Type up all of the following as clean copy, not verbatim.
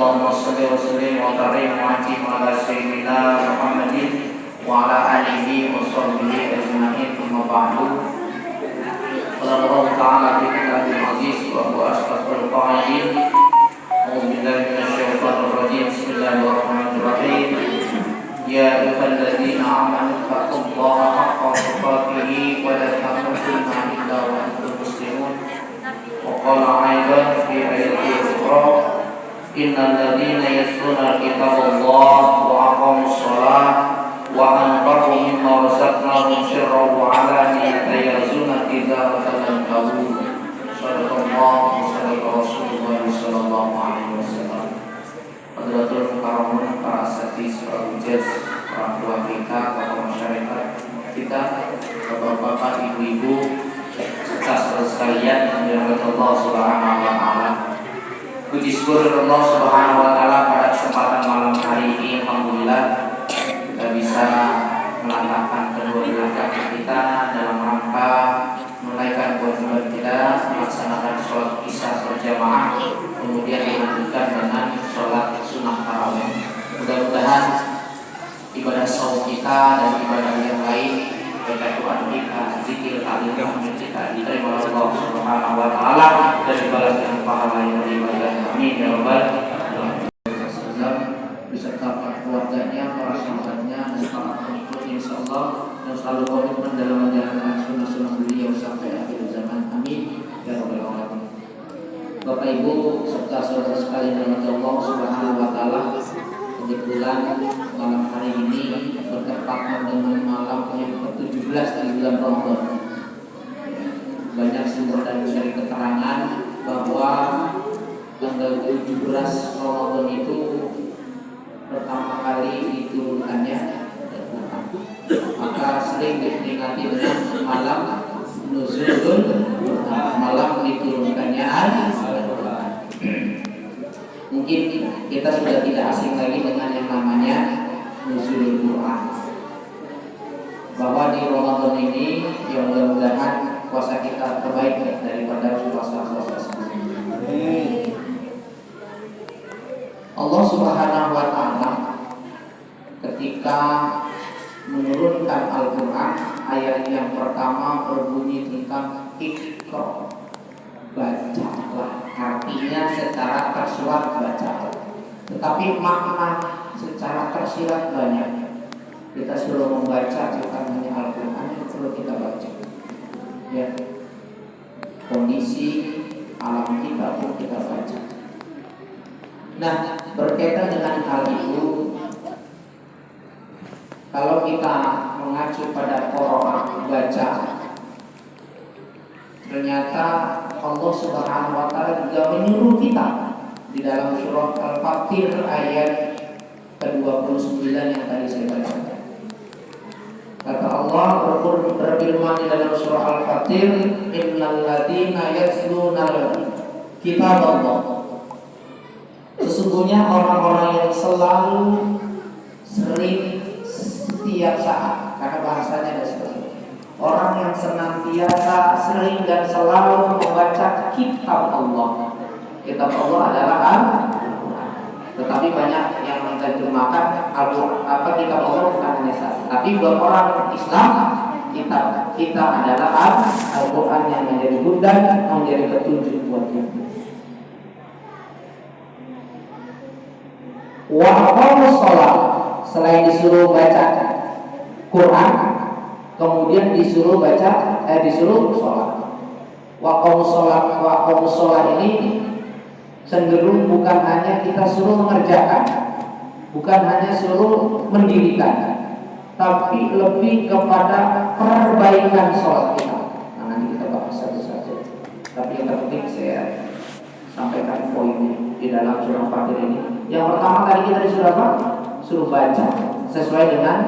Allahumma shalli wa sallim wa barik wa ajib ala sayyidina Muhammadin wa ala alihi wa sahbihi ajma'in. Amma ba'du. Qala Allah ta'ala fi kitabil aziz wa huwa ashraful qa'ilin. A'udzu billahi minasy syaithanir rajim. Bismillahirrahmanirrahim. Ya ayyuhalladzina amanu taqullaha haqqa tuqatih wa la tamutunna illa wa antum muslimun. Wa qala aidan fi ayatin ukhra, innal ladzina yatluna kitaballaha wa aqamus sholata wa anfaqu mimma razaqnahum sirran wa 'alaniyatan yarjuna tijaratan lan tabur. Shadaqallahu wa sadaqa Rasulullah sallallahu alaihi wasallam. Hadratul mukarramun, para asatidz, para ujaz, orang tua kita, tokoh masyarakat kita, bapak-bapak, ibu-ibu, serta saudara sekalian yang dirahmati Allah Subhanahu wa taala. Puji syukur Allah Subhanahu wa taala pada kesempatan malam hari ini, alhamdulillah kita bisa melangkahkan kedua belah kaki kita dalam rangka menunaikan kewajiban kita melaksanakan sholat isya berjamaah, kemudian dilanjutkan dengan sholat sunnah tarawih. Mudah-mudahan ibadah saum kita dan ibadah yang lain, baik doa kita, zikir, taklim, tahmid kita diterima oleh Allah Subhanahu wa taala dan dibalas dengan pahala yang berlimpah. Amin ya rabbal alamin. Beserta para keluarganya, para sahabatnya, dan para pengikutnya insyaallah yang selalu komitmen dalam menjalankan sunnah-sunnah beliau sampai akhir zaman. Amin ya rabbal alamin. Bapak Ibu serta saudara sekalian yang dirahmati Allah Subhanahu wa taala, kebetulan malam hari ini bertepatan dengan malam yang ke-17 di bulan Ramadan. Banyak sumber dan mencari keterangan bahwa tanggal 17 Ramadan itu pertama kali diturunkannya, maka sering diperingati dengan malam nuzulul Quran, malam diturunkannya Al-Quran. Mungkin kita sudah tidak asing lagi dengan yang namanya nuzulul Quran, bahwa di Ramadan ini yang mudah-mudahan puasa kita terbaik daripada puasa-puasa sebelumnya. Allah Subhanahu wa taala ketika menurunkan Al-Quran, ayat yang pertama berbunyi tentang Iqra, bacalah, artinya secara tersurat bacalah, tetapi makna secara tersirat banyak. Kita suruh membaca bukan hanya Al-Quran yang perlu kita baca, ya, kondisi alam kita pun kita baca. Nah, berkaitan dengan hal itu, kalau kita mengacu pada Quran baca, ternyata Allah Subhanahu wa taala juga menyuruh kita di dalam surah Al-Fatir ayat ke-29 yang tadi saya bacakan. Kata Allah berfirman di dalam surah Al-Fatir, innal ladzina yatluna kitaballah, sesungguhnya orang-orang yang selalu, sering, setiap saat, karena bahasanya ada seperti itu, orang yang senantiasa, sering dan selalu membaca kitab Allah. Kitab Allah adalah Al-Quran. Tetapi banyak yang menerjemahkan kitab Allah bukan hanya satu. Tapi buat orang Islam, kitab kita adalah Al-Quran yang menjadi hudan, menjadi petunjuk buat kita. Wa aqamus shalah, selain disuruh baca Quran, kemudian disuruh sholat. Wa aqamus shalah ini cenderung bukan hanya kita suruh mengerjakan, bukan hanya suruh mendirikan, tapi lebih kepada perbaikan sholat kita. Nah, nanti kita bahas satu-satu. Tapi yang terpenting saya sampaikan poinnya di dalam surah Fatir ini. Yang pertama tadi kita disuruh apa? Suruh baca sesuai dengan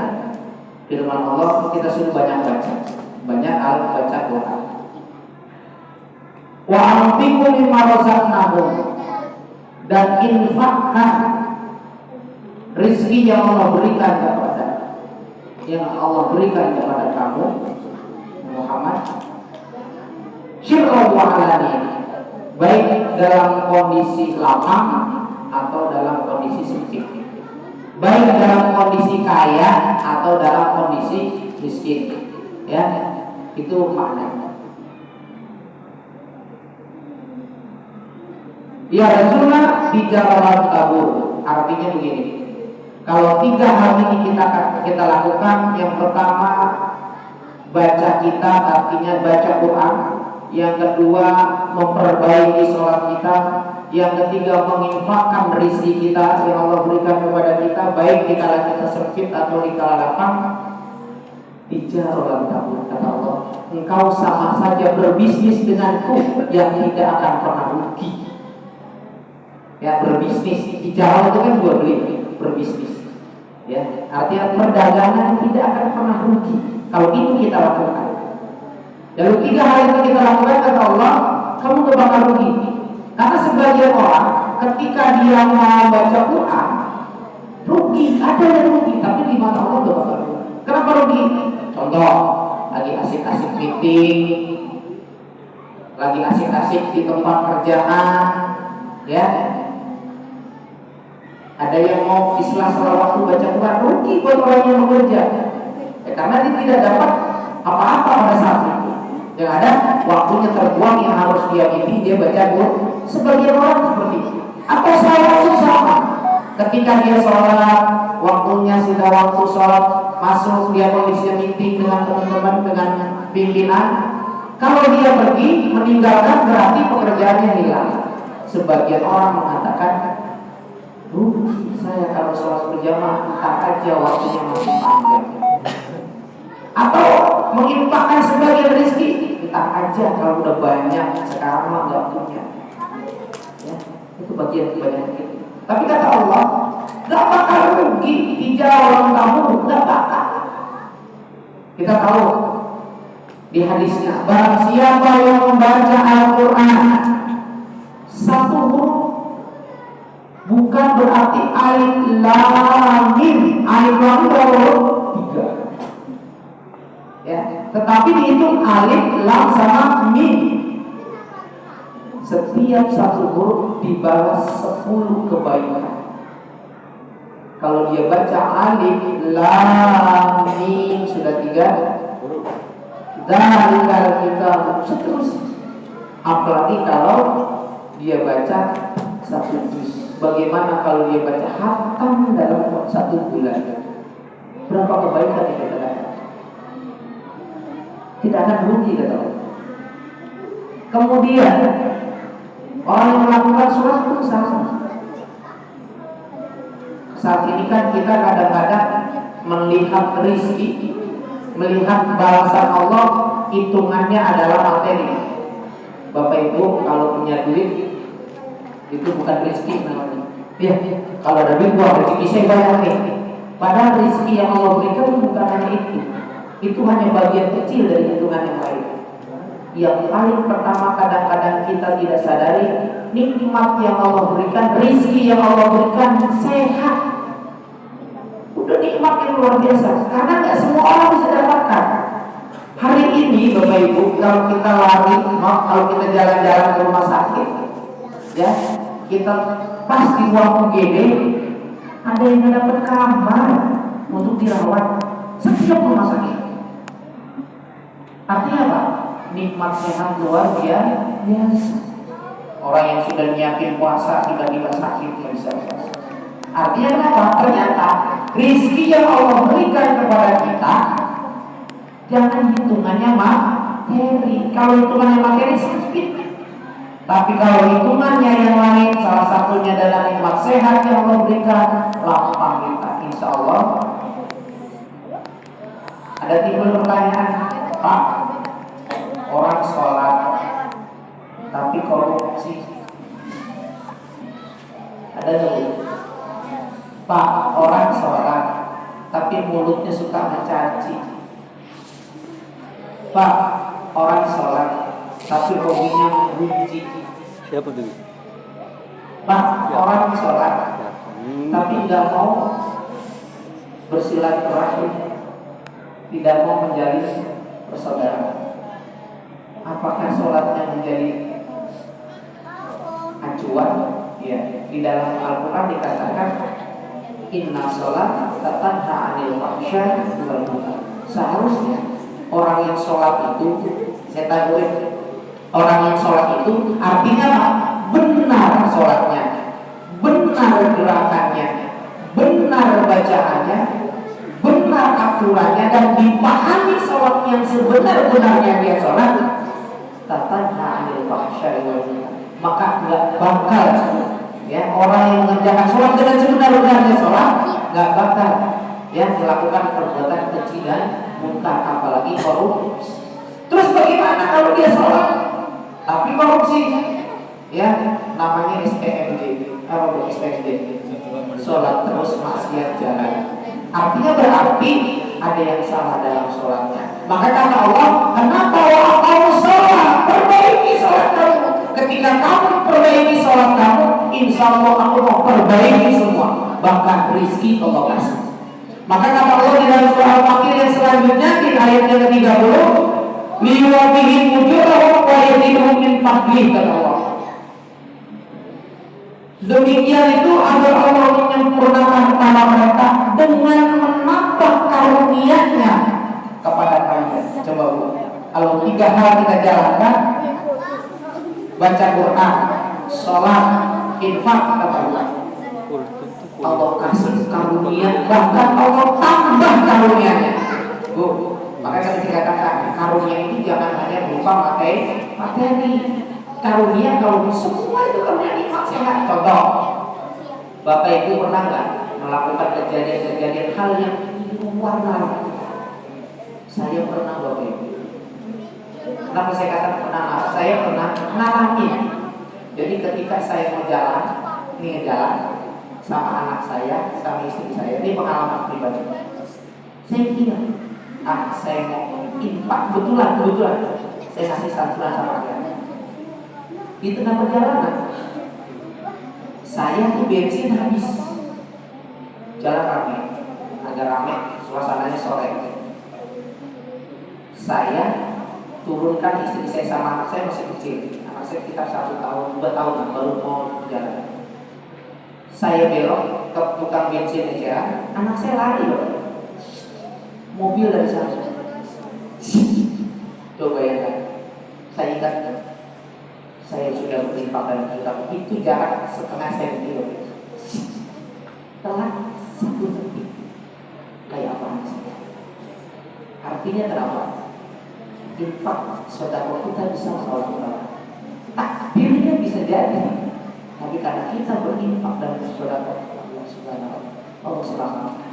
firman Allah, kita suruh banyak baca, banyak baca Quran. Wa anfiqu mimma razaqnahum, dan infakkan rezeki yang Allah berikan kepada kamu Muhammad, syirran wa alani, baik dalam kondisi lama atau dalam kondisi sempit, baik dalam kondisi kaya atau dalam kondisi miskin, ya, itu maknanya. Ya Rasulullah bicara tabur, artinya begini. Kalau 3 hal ini kita lakukan, yang pertama baca kitab, artinya baca Quran. Yang kedua memperbaiki sholat kita. Yang ketiga menginfakkan rezeki kita yang Allah berikan kepada kita, baik di kala kita sempit atau di kala lapang. Bicara tabur, kata Allah, engkau sama saja berbisnis denganku yang tidak akan pernah rugi. Ya, berbisnis, bicara itu kan jual beli, berbisnis. Ya, artinya perdagangan tidak akan pernah rugi kalau itu kita lakukan. Lalu 3 hal itu kita lakukan, kata Allah, kamu gak bakal rugi. Karena sebagian orang ketika dia mau baca Quran, rugi, ada yang rugi, tapi di mata Allah gak bakal rugi. Kenapa rugi? Contoh, lagi asik-asik meeting, lagi asik-asik di tempat kerjaan, ya. Ada yang mau di sela-sela waktu baca Quran, rugi buat orang yang bekerja, ya, karena dia tidak dapat apa-apa pada saat itu. Yang ada waktunya terbuang yang harus dia meeting, dia baca Quran. Sebagian orang seperti itu. Atau sholat itu sama. Ketika dia sholat, waktunya sudah waktu sholat, masuk dia kondisinya meeting dengan teman-teman, dengan pimpinan. Kalau dia pergi meninggalkan, berarti pekerjaannya hilang. Sebagian orang mengatakan, saya kalau sholat berjamaah entah aja waktunya masih panjang. Atau menginfakkan sebagian rezeki, entah aja kalau udah banyak, sekarang mah nggak punya. Ya, itu bagian itu. Tapi kata Allah, nggak bakal rugi di jalan kamu, nggak bakal. Kita tahu di hadisnya, barang siapa yang membaca Al-Quran 1 huruf, bukan berarti alif lam mim. Alif lam mim berapa huruf? 3. Ya, tetapi dihitung alif lam sama mim. Setiap 1 huruf dibalas 10 kebaikan. Kalau dia baca alif lam mim sudah 3 huruf. Dzalikal kitab, seterusnya. Apalagi kalau dia baca 1 juz. Bagaimana kalau dia baca hatam dalam 1 bulan? Berapa kebaikan yang kita dapat? Tidak akan rugi, kata Allah. Kemudian orang yang melakukan sholat pun sama. Saat ini kan kita kadang-kadang melihat rizki, melihat balasan Allah, hitungannya adalah materi. Bapak Ibu kalau punya duit, itu bukan rezeki namanya. Ya, kalau ada duit, wah rezeki saya banyak nih. Padahal rezeki yang Allah berikan bukan hanya itu. Itu hanya bagian kecil dari hitungan yang lain. Yang paling pertama kadang-kadang kita tidak sadari, nikmat yang Allah berikan, rezeki yang Allah berikan, sehat. Udah nikmat yang luar biasa. Karena nggak semua orang bisa dapatkan. Hari ini Bapak Ibu, kalau kita lari, kalau kita jalan-jalan ke rumah sakit, ya, kita pas di ruang UGD, ada yang dapat kamar untuk dirawat setiap rumah sakit. Artinya apa? Nikmat sehat luar biasa. Orang yang sudah nyiapin puasa tiba-tiba sakit nggak bisa puasa. Artinya apa? Ternyata rezeki yang Allah berikan kepada kita, jangan hitungannya materi. Kalau hitungannya materi sakit. Tapi kalau hitungannya yang lain, salah satunya adalah nikmat sehat yang Allah berikan, lapang kita, insya Allah. Ada timbul pertanyaan, Pak, orang sholat tapi korupsi, ada tuh. Pak, orang sholat tapi mulutnya suka mencaci. Pak, orang sholat tapi hobinya membenci. Siapa tuh? Pak, orang sholat tapi nggak mau bersilaturahim, tidak mau menjalin persaudaraan. Apakah sholatnya menjadi acuan? Ya. Di dalam Al-Quran dikatakan inna sholat tanha 'anil fahsya'i wal munkar. Seharusnya orang yang sholat itu, saya tahu orang yang sholat itu artinya apa? Benar sholatnya, benar gerakannya, benar bacaannya, benar aturannya, dan dipahami sholat yang sebenar-benarnya dia sholat. Tanha 'anil fahsya'i wal munkar. Maka nggak bakal ya orang yang mengerjakan sholat dengan sebenar-benarnya sholat nggak bakal ya melakukan perbuatan keji dan munkar, apalagi korupsi. Terus bagaimana kalau dia sholat tapi korupsi? Ya namanya SPMD. Apa itu SPMD? Sholat terus maksiat jalan. Artinya berarti ada yang salah dalam sholatnya. Maka kata Allah, kenapa kamu sholat? Perbaiki sholat kamu. Ketika kamu perbaiki sholat kamu, insya Allah aku mau perbaiki semua. Bahkan rizki Allah kasih. Maka kata Allah di dalam surah Al-Fakir yang selanjutnya di ayat yang ke-30, liwabihim wujurahum wa yadihum min fadlih, kata Allah. Demikian itu agar Allah menyempurnakan kepada mereka dengan menambah karunia-Nya kepada kalian. Coba Bu, kalau 3 hal kita jalankan, baca Quran, sholat, infak, kata Allah, Allah kasih karunia, bahkan Allah tambah karunia-Nya. Bu, makanya saya katakan karunia ini jangan hanya berupa materi. Karunia kalau semua itu karunia nikmat sehat. Contoh, Bapak Ibu pernah nggak melakukan kejadian-kejadian hal yang luar biasa? Saya pernah, Bapak Ibu. Kenapa saya katakan pernah? Saya pernah ngalamin. Jadi ketika saya mau jalan, ini jalan sama anak saya, sama istri saya, ini pengalaman pribadi. Saya kira, saya mau infak, kebetulan saya kasih santunan sama dia. Di tengah perjalanan, saya tuh bensin habis. Jalan rame, agak rame, suasananya sore. Saya turunkan istri saya sama anak saya masih kecil. Anak saya sekitar 1 tahun, 2 tahun baru mau jalan. Saya belok ke tukang bensin aja, anak saya lari loh. Mobil dari sana. Coba bayangkan, saya ingat saya sudah berinfak dalam kitab itu jarak setengah senti loh. Telat 1 detik. Kayak apa sih? Artinya kenapa? Infak sedekah kita bisa menolak takdirnya bisa jadi, tapi karena kita berinfak dan sedekah Allah Subhanahu Allah selamatkan.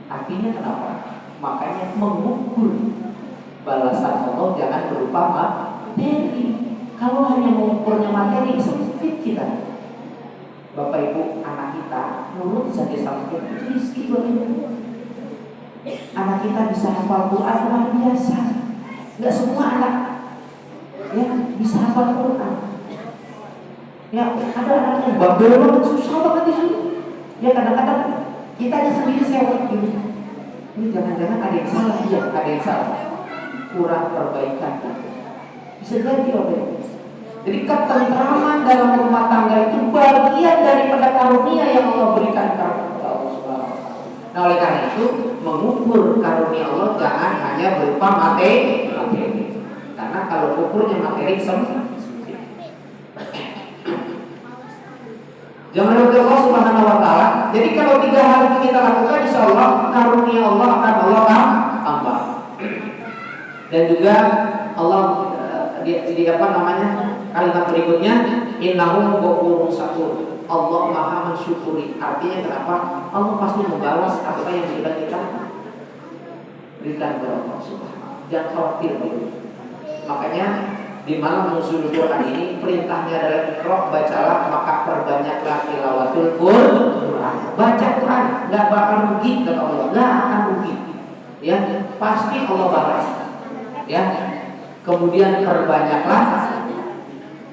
Artinya kenapa? Makanya mengukur balasan Allah jangan berupa materi. Kalau hanya mengukurnya materi, sempit kita. Bapak Ibu, anak kita nurut saja sama kita, itu rezeki bagi kita. Anak kita bisa hafal Quran luar biasa. Enggak semua anak ya bisa hafal Quran. Ya ada anak yang babel banget, susah banget disuruh. Ya kadang-kadang kita sendiri sewot gitu. Ini jangan-jangan ada yang salah, ya ada yang salah. Kurang perbaikan. Bisa jadi Bapak. Jadi ketentraman dalam rumah tangga itu bagian daripada karunia yang Allah berikan kepada Allah Subhanahu wa taala. Nah, oleh karena itu mengukur karunia Allah jangan hanya berupa materi. Karena kalau ukurnya materi sempit. Jangan lupa Allah Subhanahu wa taala. Jadi kalau 3 hal itu kita lakukan, insyaallah karunia Allah akan Allah tambah. Dan juga Allah di apa namanya? Kalimat berikutnya, innahum ghafurun syakur. Allah Maha mensyukuri. Artinya kenapa? Allah pasti membalas apa yang sudah kita berikan kepada Allah Subhanahu. Jangan khawatir gitu. Makanya di malam nuzul Quran ini perintahnya adalah Iqra, bacalah, maka perbanyaklah tilawatul Quran. Baca Quran, enggak bakal rugi kata Allah. Enggak akan rugi. Ya, pasti Allah balas. Ya. Kemudian perbanyaklah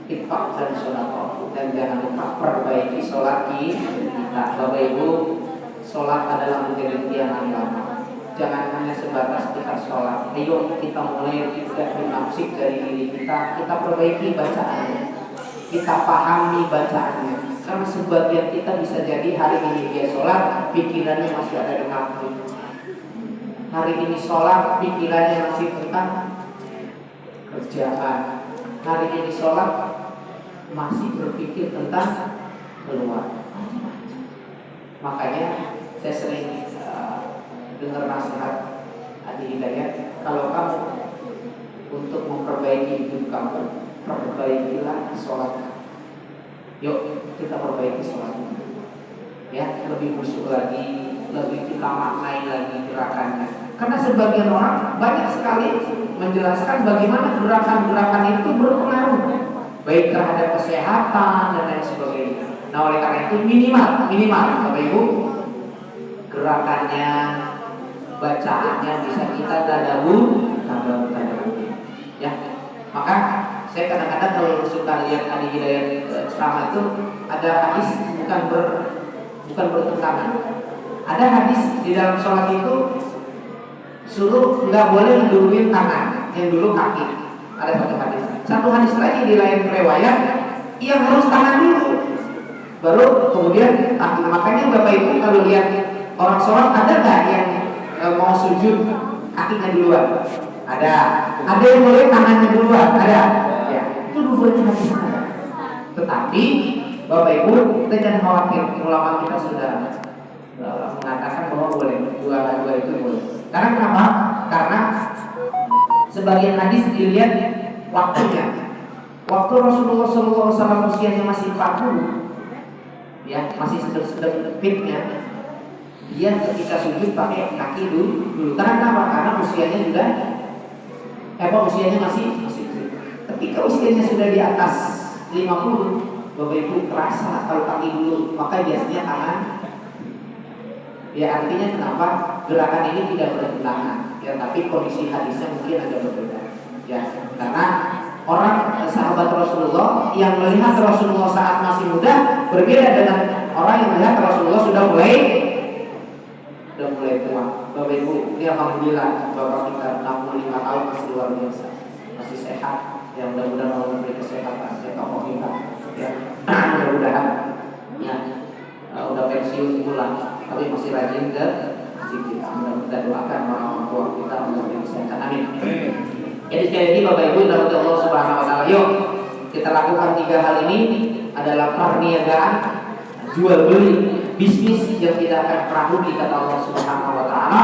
infak dan sedekah, dan jangan lupa perbaiki sholat kita. Bapak Ibu, sholat adalah menjadi tiang agama. Jangan hanya sebatas kita sholat. Ayo kita mulai tidak menafsik dari diri kita. Kita perbaiki bacaannya, kita pahami bacaannya. Karena sebagian kita bisa jadi hari ini dia sholat, pikirannya masih ada di kampung. Hari ini sholat, pikirannya masih tentang kerjaan. Hari ini sholat, masih berpikir tentang keluar. Makanya saya sering dengar nasihat Adi Hidayat, kalau kamu untuk memperbaiki hidup kamu, perbaikilah sholat. Yuk kita perbaiki sholat, ya, lebih khusyuk lagi, lebih kita maknai lagi gerakannya. Karena sebagian orang banyak sekali menjelaskan bagaimana gerakan-gerakan itu berpengaruh baik terhadap kesehatan dan lain sebagainya. Nah, oleh karena itu minimal Bapak Ibu, gerakannya, bacaannya bisa kita tadabbur, ya. Maka saya kadang-kadang kalau suka lihat Adi Hidayat ceramah itu ada hadis bukan bertentangan. Ada hadis di dalam sholat itu suruh nggak boleh duluin tangan, yang dulu kaki. Ada satu hadis. Satu hadis lagi di lain riwayat yang harus tangan dulu, baru kemudian kaki. Makanya Bapak Ibu kalau lihat orang sholat ada nggak yang mau sujud kakinya duluan? Ada yang boleh tangannya duluan? Ada. Ya, itu dua-duanya hadis ada. Tetapi Bapak Ibu kita jangan khawatir, ulama kita sudah mengatakan bahwa boleh dua itu boleh. Karena kenapa? Karena sebagian hadis dilihat waktunya. Waktu Rasulullah SAW usianya masih 40, ya, masih sedang fitnya, dia ketika sujud pakai kaki dulu. Karena kenapa? Karena usianya sudah usianya masih fit. Ketika usianya sudah di atas 50, Bapak Ibu terasa kalau kaki dulu, maka biasanya tangan. Ya, artinya kenapa gerakan ini tidak bertentangan, ya, tapi kondisi hadisnya mungkin agak berbeda, ya, karena orang sahabat Rasulullah yang melihat Rasulullah saat masih muda berbeda dengan orang yang melihat Rasulullah sudah mulai tua. Bapak Ibu, ini alhamdulillah Bapak kita 65 tahun masih luar biasa, masih sehat, ya, mudah-mudahan Allah memberi kesehatan, ya, tokoh kita, ya, mudah-mudahan, ya, udah pensiun pulang, tapi masih rajin ke masjid kita. Mudah-mudahan doakan orang tua kita memberi kesehatan. Amin. Jadi sekali lagi Bapak Ibu dalam Allah Subhanahu Wa Taala, yuk kita lakukan 3 hal ini adalah perniagaan, jual beli, bisnis yang tidak akan pernah rugi kata Allah Subhanahu Wa Taala.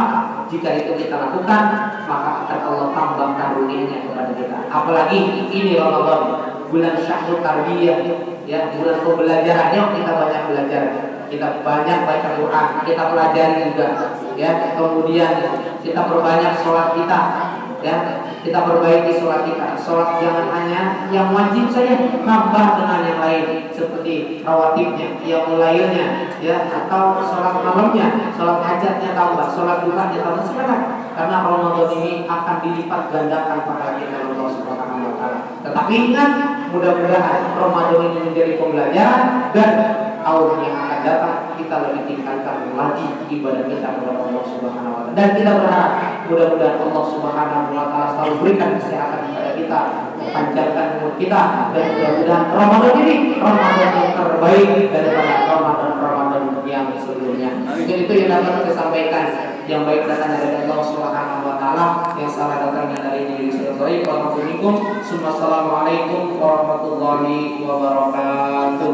Jika itu kita lakukan, maka akan Allah tambah karunianya kepada kita. Apalagi ini Ramadan, bulan Syahrul Tarbiyah, ya, bulan pembelajaran. Yuk kita banyak belajar. Kita banyak baca Quran, kita pelajari juga, ya. Kemudian kita perbanyak sholat kita, ya. Kita perbaiki sholat kita. Sholat jangan hanya yang wajib saja, nambah dengan yang lain seperti rawatibnya, yang lainnya, ya, atau sholat malamnya, sholat hajatnya tambah, sholat duhanya tambah sekarang. Karena Ramadan ini akan dilipat gandakan pada kita Allah Subhanahu Wa Taala. Tetapi ingat, mudah-mudahan Ramadan ini menjadi pembelajaran dan tahun yang akan datang kita lebih tingkatkan lagi ibadah kita kepada Allah Subhanahu Wa Taala. Dan kita berharap mudah-mudahan Allah Subhanahu Wa Taala selalu berikan kesehatan kepada kita, panjangkan umur kita, dan mudah-mudahan Ramadan ini Ramadan yang terbaik daripada Ramadan yang sebelumnya. Itu yang dapat saya sampaikan. Yang baik datangnya dari Allah Subhanahu Wa Taala, yang salah datangnya dari diri saya sendiri. Wassalamualaikum warahmatullahi wabarakatuh.